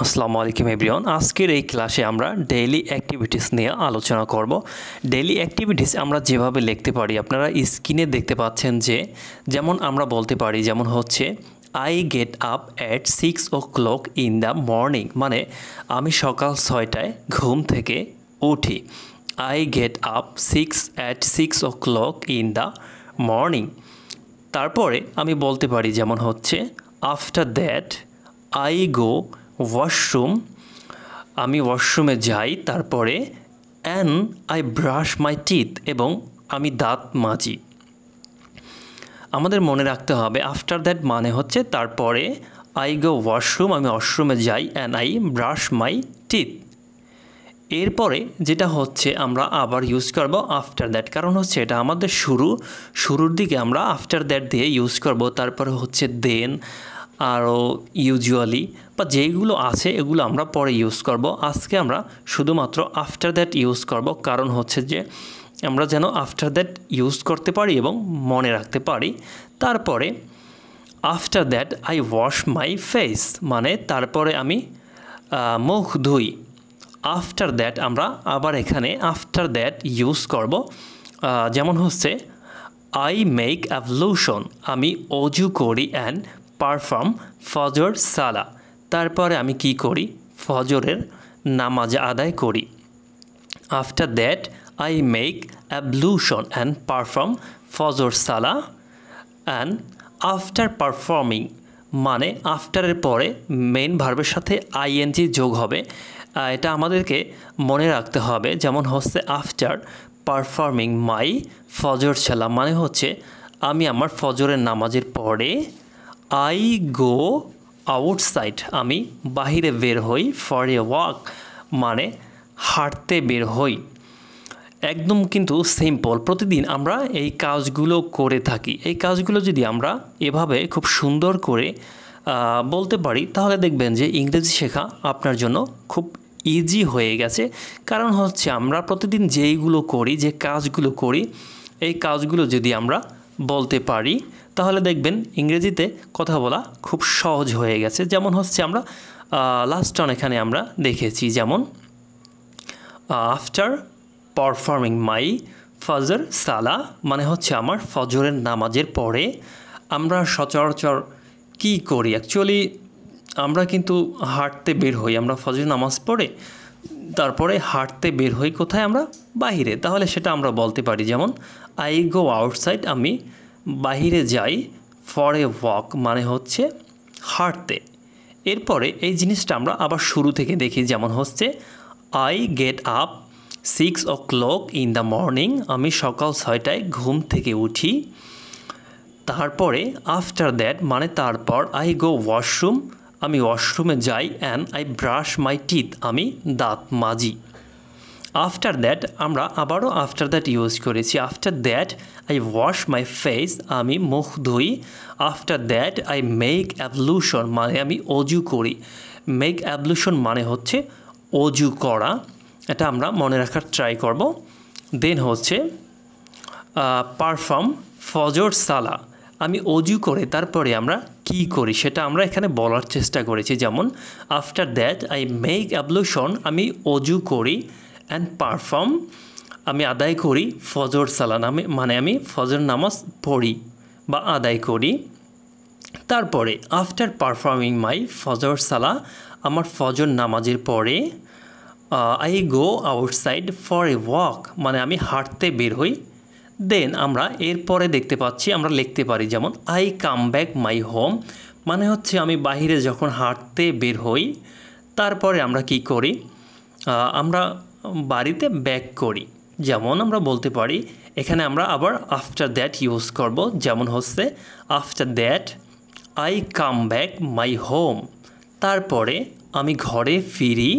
আসসালামু আলাইকুম এভরিওয়ান। আজকের এই ক্লাসে আমরা ডেইলি অ্যাক্টিভিটিস নিয়ে আলোচনা করব। ডেইলি অ্যাক্টিভিটিস আমরা যেভাবে লিখতে পারি আপনারা স্ক্রিনে দেখতে পাচ্ছেন যেমন আমরা বলতে পারি যেমন হচ্ছে I get up at 6 o'clock in the morning, মানে আমি সকাল 6টায় ঘুম থেকে উঠি। I get up at 6 o'clock in the morning. তারপরে আমি বলতে পারি যেমন হচ্ছে after that I go washroom, আমি ওয়াশরুমে যাই। তারপরে and I brush my teeth, এবং আমি দাঁত মাজি। আমাদের মনে রাখতে হবে আফটার দ্যাট মানে হচ্ছে তারপরে, আই গো ওয়াশরুম আমি ওয়াশরুমে যাই, and I brush my teeth. এরপরে যেটা হচ্ছে আমরা আবার ইউজ করব আফটার দ্যাট, কারণ হচ্ছে এটা আমাদের শুরুর দিকে আমরা আফটার দ্যাট দিয়ে ইউজ করব। তারপরে হচ্ছে দেন, আরও ইউজুয়ালি বা যেগুলো আছে এগুলো আমরা পরে ইউজ করব। আজকে আমরা শুধুমাত্র আফটার দ্যাট ইউজ করব, কারণ হচ্ছে যে আমরা যেন আফটার দ্যাট ইউজ করতে পারি এবং মনে রাখতে পারি। তারপরে after that I wash my face, মানে তারপরে আমি মুখ ধুই। আফটার দ্যাট আমরা আবার এখানে আফটার দ্যাট ইউজ করব, যেমন হচ্ছে আই মেক অ্যাবলুশন, আমি অজু করি, অ্যান্ড পারফর্ম ফজর সালা, তারপরে আমি কি করি, ফজরের নামাজ আদায় করি। After that I make ablution and perform Fajr salah, and after performing মানে আফটারের পরে মেন ভার্বের সাথে আইএনজি যোগ হবে। এটা আমাদেরকে মনে রাখতে হবে। যেমন হচ্ছে আফটার পারফর্মিং মাই ফজর সালা মানে হচ্ছে আমি আমার ফজরের নামাজের পরে আই গো আউটসাইড, আমি বাহিরে বের হই, ফর এ ওয়াক মানে হাঁটতে বের হই। একদম কিন্তু সিম্পল, প্রতিদিন আমরা এই কাজগুলো করে থাকি। এই কাজগুলো যদি আমরা এভাবে খুব সুন্দর করে বলতে পারি তাহলে দেখবেন যে ইংরেজি শেখা আপনার জন্য খুব ইজি হয়ে গেছে। কারণ হচ্ছে আমরা প্রতিদিন যেইগুলো করি, যে কাজগুলো করি, এই কাজগুলো যদি আমরা বলতে পারি তাহলে দেখবেন ইংরেজিতে কথা বলা খুব সহজ হয়ে গেছে। যেমন হচ্ছে আমরা লাস্ট অন এখানে আমরা দেখেছি, যেমন আফটার পারফর্মিং মাই ফজর সালা মানে হচ্ছে আমার ফজরের নামাজের পরে আমরা সচরাচর কী করি, অ্যাকচুয়ালি আমরা কিন্তু হাঁটতে বের হই। আমরা ফজর নামাজ পড়ে তারপরে হাঁটতে বের হই কোথায়, আমরা বাহিরে। তাহলে সেটা আমরা বলতে পারি যেমন আই গো আউটসাইড, আমি বাহিরে যাই, ফর এ ওয়াক মানে হচ্ছে হাঁটতে। এরপরে এই জিনিসটা আমরা আবার শুরু থেকে দেখি, যেমন হচ্ছে I get up 6 o'clock in the morning, আমি সকাল 6টায় ঘুম থেকে উঠি। তারপরে আফটার দ্যাট মানে তারপর আই গো ওয়াশরুম, আমি ওয়াশরুমে যাই, and I brush my teeth, আমি দাঁত মাজি। আফটার দ্যাট আমরা আবারও আফটার দ্যাট ইউজ করেছি। After that I wash my face, আমি মুখ ধুই। আফটার দ্যাট আই মেক অ্যাবলুশন মানে আমি অজু করি। মেক অ্যাবলুশন মানে হচ্ছে অজু করা, এটা আমরা মনে রাখার ট্রাই করব। দেন হচ্ছে পারফর্ম ফজর সালা, আমি অজু করে তারপরে আমরা কি করি সেটা আমরা এখানে বলার চেষ্টা করেছি। যেমন আফটার দ্যাট আই মেক অ্যাবলুশন, আমি অজু করি, অ্যান্ড পারফর্ম আমি আদায় করি ফজর সালা, মানে আমি ফজর নামাজ পড়ি বা আদায় করি। তারপরে আফটার পারফর্মিং মাই ফজর সালা, আমার ফজর নামাজের পরে I go outside for a walk মানে আমি হাঁটতে বের হই। দেন আমরা এরপরে দেখতে পাচ্ছি আমরা লিখতে পারি যেমন I come back my home মানে হচ্ছে আমি বাহিরে যখন হাঁটতে বের হই তারপরে আমরা কি করি, আমরা বাড়িতে ব্যাক করি। যেমন আমরা বলতে পারি এখানে আমরা আবার আফটার দ্যাট ইউজ করব, যেমন হচ্ছে after that I come back my home, তারপরে আমি ঘরে ফিরি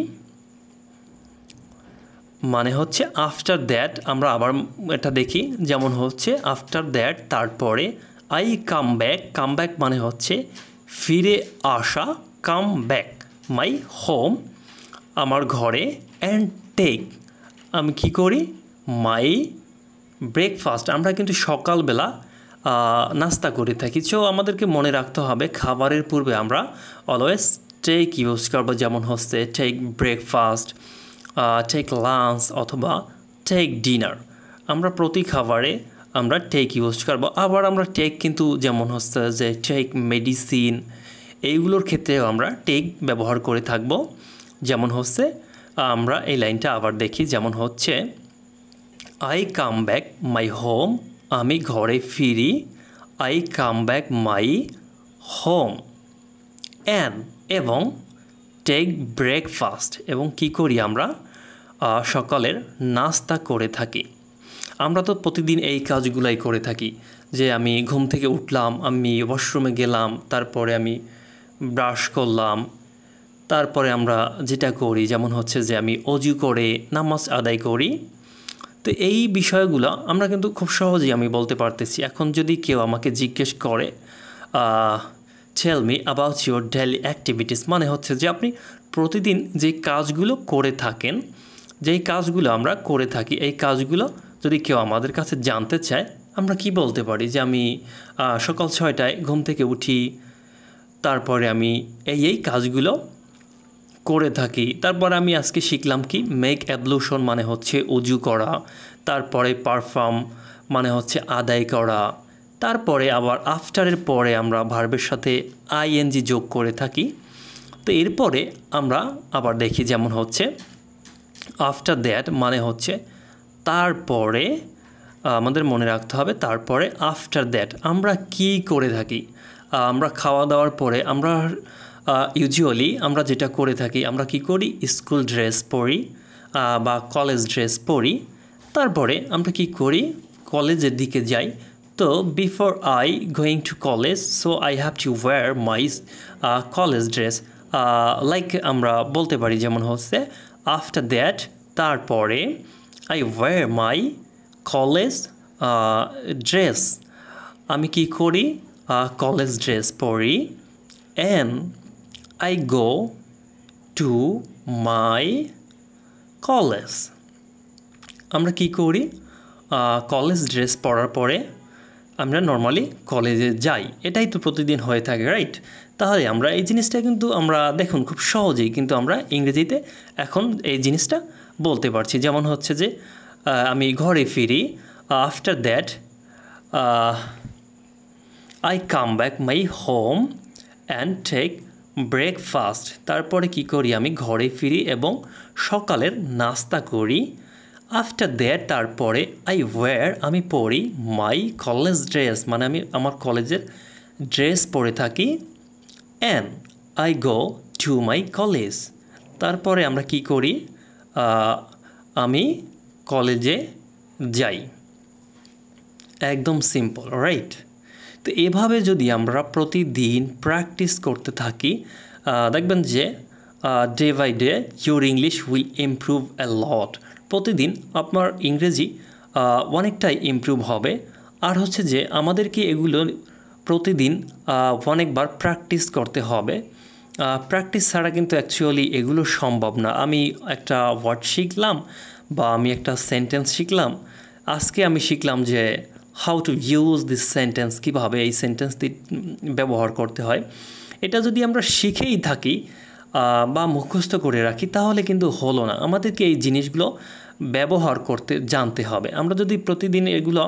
মানে হচ্ছে আফটার দ্যাট আমরা আবার এটা দেখি, যেমন হচ্ছে আফটার দ্যাট তারপরে আই কাম ব্যাক মানে হচ্ছে ফিরে আসা, কাম ব্যাক মাই হোম আমার ঘরে, অ্যান্ড টেক আমি কি করি মাই ব্রেকফাস্ট, আমরা কিন্তু সকালবেলা নাস্তা করে থাকি। সো আমাদেরকে মনে রাখতে হবে খাবারের পূর্বে আমরা অলওয়েজ টেক ইউজ করবো, যেমন হচ্ছে টেক ব্রেকফাস্ট, টেক লাঞ্চ অথবা টেক ডিনার। আমরা প্রতি খাবারে আমরা টেক ইউজ করবো। আবার আমরা টেক কিন্তু যেমন হচ্ছে যে টেক মেডিসিন, এইগুলোর ক্ষেত্রেও আমরা টেক ব্যবহার করে থাকবো। যেমন হচ্ছে আমরা এই লাইনটা আবার দেখি, যেমন হচ্ছে I come back my home, আমি ঘরে ফিরি। I come back my home and এবং টেক ব্রেকফাস্ট, এবং কি করি আমরা সকালের নাস্তা করে থাকি। আমরা তো প্রতিদিন এই কাজগুলাই করে থাকি, যে আমি ঘুম থেকে উঠলাম, আমি ওয়াশরুমে গেলাম, তারপরে আমি ব্রাশ করলাম, তারপরে আমরা যেটা করি যেমন হচ্ছে যে আমি অজু করে নামাজ আদায় করি। তো এই বিষয়গুলো আমরা কিন্তু খুব সহজেই আমি বলতে পারতেছি। এখন যদি কেউ আমাকে জিজ্ঞেস করে tell me about your daily activities, মানে হচ্ছে যে আপনি প্রতিদিন যে কাজগুলো করে থাকেন, যেই কাজগুলো আমরা করে থাকি, এই কাজগুলো যদি কেউ আমাদের কাছে জানতে চায়, আমরা কি বলতে পারি যে আমি সকাল 6টায় ঘুম থেকে উঠি, তারপরে আমি এই কাজগুলো করে থাকি। তারপর আমি আজকে শিখলাম কি মেক অ্যাবলুশন মানে হচ্ছে উজু করা, তারপরে পারফর্ম মানে হচ্ছে আদায় করা, তারপরে আবার আফটারের পরে আমরা ভার্বের সাথে আইএনজি যোগ করে থাকি। তো এরপরে আমরা আবার দেখি, যেমন হচ্ছে আফটার দ্যাট মানে হচ্ছে তারপরে, আমাদের মনে রাখতে হবে তারপরে আফটার দ্যাট আমরা কি করে থাকি। আমরা খাওয়া দাওয়ার পরে আমরা ইউজুয়ালি আমরা যেটা করে থাকি, আমরা কি করি, স্কুল ড্রেস পরি বা কলেজ ড্রেস পরি। তারপরে আমরা কি করি, কলেজের দিকে যাই। তো before I going to college, so I have to wear my college dress, like আমরা বলতে পারি যেমন হচ্ছে আফটার দ্যাট তারপরে I wear my college dress, আমি কি করি, কলেজ ড্রেস পরি। And I go to my college, আমরা কি করি, কলেজ ড্রেস পরার পরে আমরা নর্মালি কলেজে যাই। এটাই তো প্রতিদিন হয়ে থাকে, রাইট? তাহলে আমরা এই জিনিসটা কিন্তু আমরা দেখুন খুব সহজেই কিন্তু আমরা ইংরেজিতে এখন এই জিনিসটা বলতে পারছি। যেমন হচ্ছে যে আমি ঘরে ফিরি, after that I come back my home and take breakfast, তারপরে কি করি, আমি ঘরে ফিরি এবং সকালের নাস্তা করি। আফটার দ্যাট তারপরে আই ওয়্যার আমি পরি মাই কলেজ ড্রেস, মানে আমি আমার কলেজের ড্রেস পরে থাকি। And I go to my college, তারপরে আমরা কি করি, আমি কলেজে যাই। একদম সিম্পল, রাইট? তো এভাবে যদি আমরা প্রতিদিন প্র্যাকটিস করতে থাকি, দেখবেন যে day by day your English will improve a lot. প্রতিদিন আপনার ইংরেজি অনেকটাই ইমপ্রুভ হবে। আর হচ্ছে যে আমাদেরকে এগুলো প্রতিদিন অনেকবার প্র্যাকটিস করতে হবে। প্র্যাকটিস ছাড়া কিন্তু অ্যাকচুয়ালি এগুলো সম্ভব না। আমি একটা ওয়ার্ড শিখলাম বা আমি একটা সেন্টেন্স শিখলাম, আজকে আমি শিখলাম যে how to use this sentence, কীভাবে এই সেন্টেন্সটি ব্যবহার করতে হয়। এটা যদি আমরা শিখেই থাকি বা মুখস্থ করে রাখি তাহলে কিন্তু হলো না। আমাদেরকে এই জিনিসগুলো ব্যবহার করতে জানতে হবে। আমরা যদি প্রতিদিন এগুলো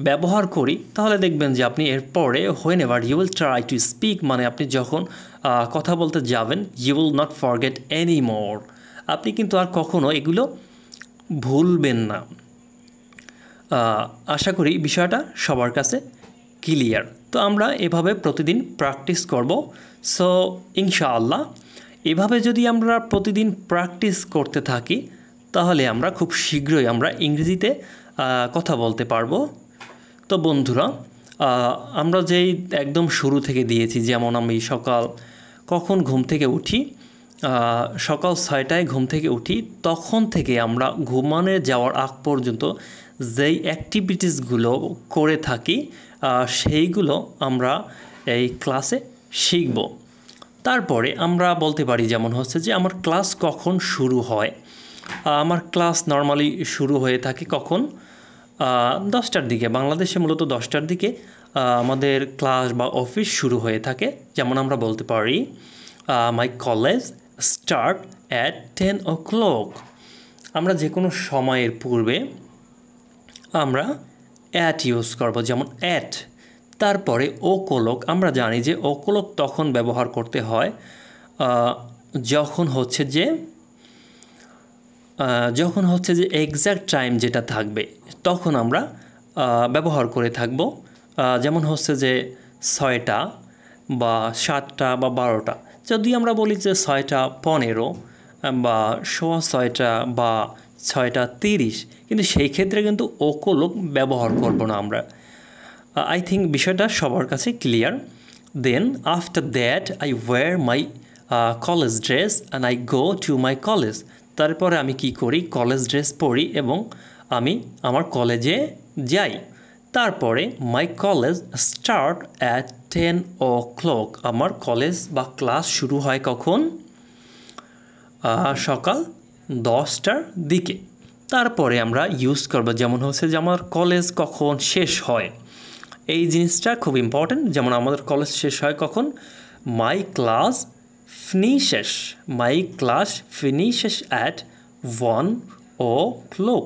ব্যবহার করি তাহলে দেখবেন যে আপনি এরপরে whenever you will try to speak, মানে আপনি যখন কথা বলতে যাবেন, you will not forget any more, আপনি কিন্তু আর কখনো এগুলো ভুলবেন না। আশা করি বিষয়টা সবার কাছে ক্লিয়ার। তো আমরা এভাবে প্রতিদিন প্র্যাকটিস করব। সো ইনশাআল্লাহ এভাবে যদি আমরা প্রতিদিন প্র্যাকটিস করতে থাকি তাহলে আমরা খুব শীঘ্রই আমরা ইংরেজিতে কথা বলতে পারবো। তো বন্ধুরা, আমরা যেই একদম শুরু থেকে দিয়েছি, যেমন আমি কখন ঘুম থেকে উঠি, সকাল 6টায় ঘুম থেকে উঠি, তখন থেকে আমরা ঘুমানো যাওয়ার আগ পর্যন্ত যেই অ্যাক্টিভিটিসগুলো করে থাকি সেইগুলো আমরা এই ক্লাসে শিখব। তারপরে আমরা বলতে পারি যেমন হচ্ছে যে আমার ক্লাস কখন শুরু হয়। আমার ক্লাস নর্মালি শুরু হয়ে থাকে কখন, 10টার দিকে। বাংলাদেশে মূলত 10টার দিকে আমাদের ক্লাস বা অফিস শুরু হয়ে থাকে। যেমন আমরা বলতে পারি my college start at 10 o'clock। আমরা যে কোনো সময়ের পূর্বে আমরা অ্যাট ইউজ করব, যেমন অ্যাট, তারপরে o'clock। আমরা জানি যে o'clock তখন ব্যবহার করতে হয় যখন হচ্ছে যে এক্স্যাক্ট টাইম যেটা থাকবে তখন আমরা ব্যবহার করে থাকব। যেমন হচ্ছে যে 6টা বা 7টা বা 12টা। যদি আমরা বলি যে 6:15 বা 6:15 বা 6:30, কিন্তু সেই ক্ষেত্রে কিন্তু o'clock ব্যবহার করব না আমরা। আই থিঙ্ক বিষয়টা সবার কাছে clear. Then after that I wear my college dress and I go to my college. তারপরে আমি কি করি, কলেজ ড্রেস পরি এবং আমি আমার কলেজে যাই। তারপরে my college start at 10 o'clock। আমার কলেজ বা ক্লাস শুরু হয় কখন? সকাল 10টার দিকে। তারপরে আমরা ইউজ করব, যেমন হচ্ছে যে আমার কলেজ কখন শেষ হয়, এই জিনিসটা খুব ইম্পর্ট্যান্ট। যেমন আমাদের কলেজ শেষ হয় কখন? My class finishes at 1 o'clock।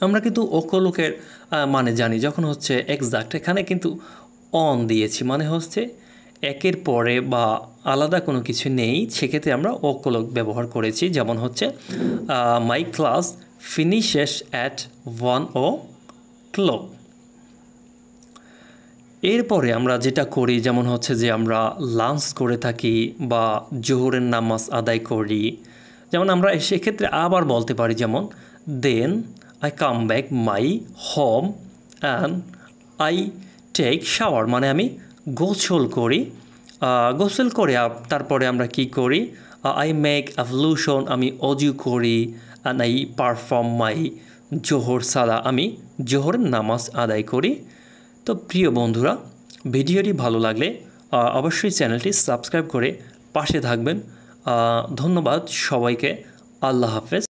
আমরা কিন্তু o'clock-এর মানে জানি, যখন হচ্ছে এক্সাক্ট, এখানে কিন্তু অন দিয়েছি, মানে হচ্ছে একের পরে বা আলাদা কোনো কিছু নেই, সেক্ষেত্রে আমরা o'clock ব্যবহার করেছি। যেমন হচ্ছে my class finishes at 1 o'clock। এরপরে আমরা যেটা করি, যেমন হচ্ছে যে আমরা লাঞ্চ করে থাকি বা জোহরের নামাজ আদায় করি। যেমন আমরা সেক্ষেত্রে আবার বলতে পারি, যেমন then I come back my home and I take shower, মানে আমি গোসল করি। গোসল করে তারপরে আমরা কি করি? আই মেক অ্যাবলুশন, আমি অজু করি। অ্যান্ড আই পারফর্ম মাই জোহর সালা, আমি জোহরের নামাজ আদায় করি। তো প্রিয় বন্ধুরা, ভিডিওটি ভালো লাগলে অবশ্যই চ্যানেলটি সাবস্ক্রাইব করে পাশে থাকবেন। ধন্যবাদ সবাইকে। আল্লাহ হাফেজ।